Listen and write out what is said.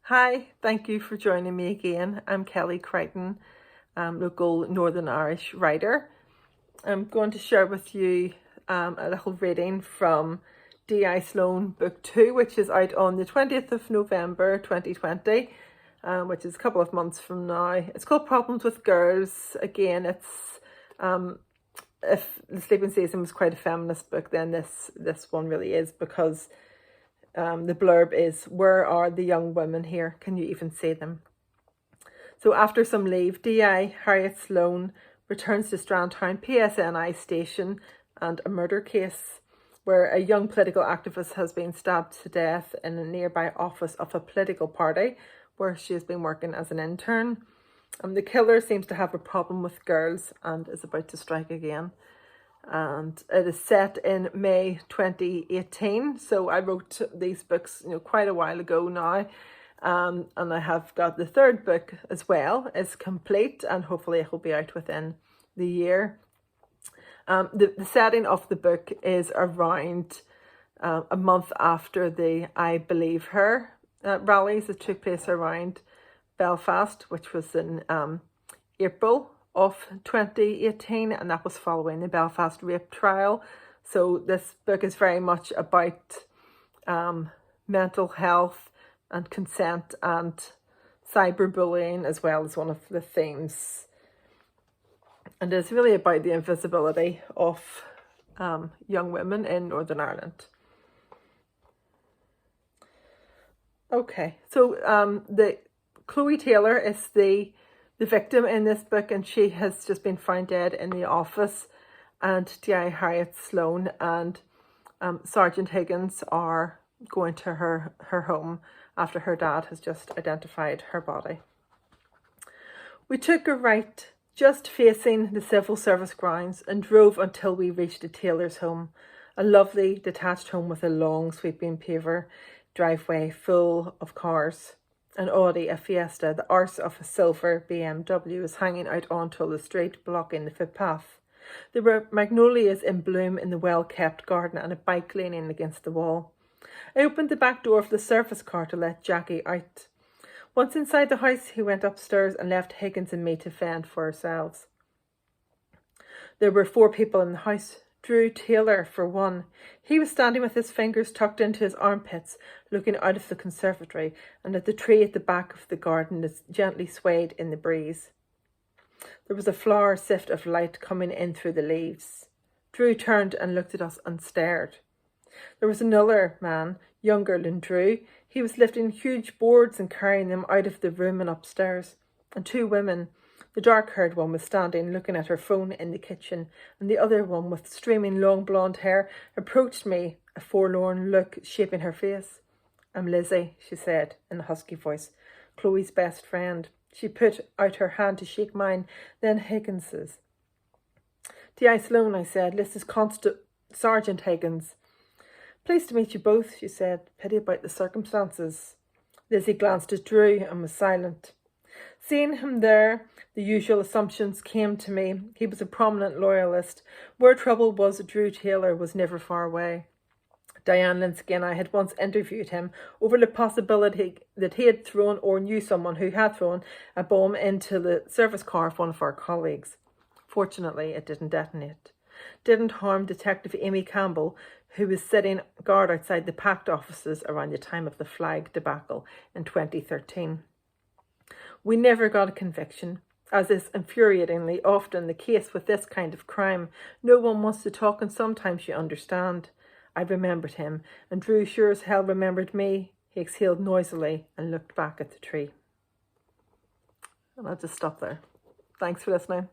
Hi, thank you for joining me again. I'm Kelly Creighton, local Northern Irish writer. I'm going to share with you a little reading from Denise Sloane book 2, which is out on the 20th of November 2020, which is a couple of months from now. It's called Problems with Girls. Again, it's if The Sleeping Season was quite a feminist book, then this one really is, because the blurb is, "Where are the young women here? Can you even see them?" So after some leave, DI Harriet Sloane returns to Strandtown PSNI station and a murder case where a young political activist has been stabbed to death in a nearby office of a political party where she has been working as an intern. The killer seems to have a problem with girls and is about to strike again. And it is set in May 2018. So I wrote these books, quite a while ago now. And I have got the third book as well. It's complete and hopefully it will be out within the year. The setting of the book is around a month after the ibelieveher rallies that took place around Belfast, which was in April of 2018, and that was following the Belfast Rape Trial. So this book is very much about mental health and consent and cyberbullying, as well as one of the themes. And it's really about the invisibility of young women in Northern Ireland. Okay, so the Chloe Taylor is the victim in this book, and she has just been found dead in the office, and D.I. Harriet Sloane and Sergeant Higgins are going to her home after her dad has just identified her body. We took a right just facing the civil service grounds and drove until we reached the Taylor's home, a lovely detached home with a long sweeping paver driveway full of cars. An Audi, a Fiesta, the arse of a silver BMW was hanging out onto the street, blocking the footpath. There were magnolias in bloom in the well-kept garden and a bike leaning against the wall. I opened the back door of the service car to let Jackie out. Once inside the house, he went upstairs and left Higgins and me to fend for ourselves. There were 4 people in the house. Drew Taylor, for one. He was standing with his fingers tucked into his armpits, looking out of the conservatory and at the tree at the back of the garden that gently swayed in the breeze. There was a flower sift of light coming in through the leaves. Drew turned and looked at us and stared. There was another man, younger than Drew. He was lifting huge boards and carrying them out of the room and upstairs. And 2 women. The dark-haired one was standing, looking at her phone in the kitchen, and the other one, with streaming long blonde hair, approached me, a forlorn look shaping her face. "I'm Lizzie," she said in a husky voice, "Chloe's best friend." She put out her hand to shake mine, then Higgins's. "D.I. Sloane," I said. "This is Sergeant Higgins." "Pleased to meet you both," she said. "Pity about the circumstances." Lizzie glanced at Drew and was silent. Seeing him there, the usual assumptions came to me. He was a prominent loyalist. Where trouble was, Drew Taylor was never far away. Diane Linsky and I had once interviewed him over the possibility that he had thrown, or knew someone who had thrown, a bomb into the service car of one of our colleagues. Fortunately, it didn't detonate. Didn't harm Detective Amy Campbell, who was sitting guard outside the packed offices around the time of the flag debacle in 2013. We never got a conviction, as is infuriatingly often the case with this kind of crime. No one wants to talk, and sometimes you understand. I remembered him, and Drew sure as hell remembered me. He exhaled noisily and looked back at the tree. And I'll just stop there. Thanks for listening.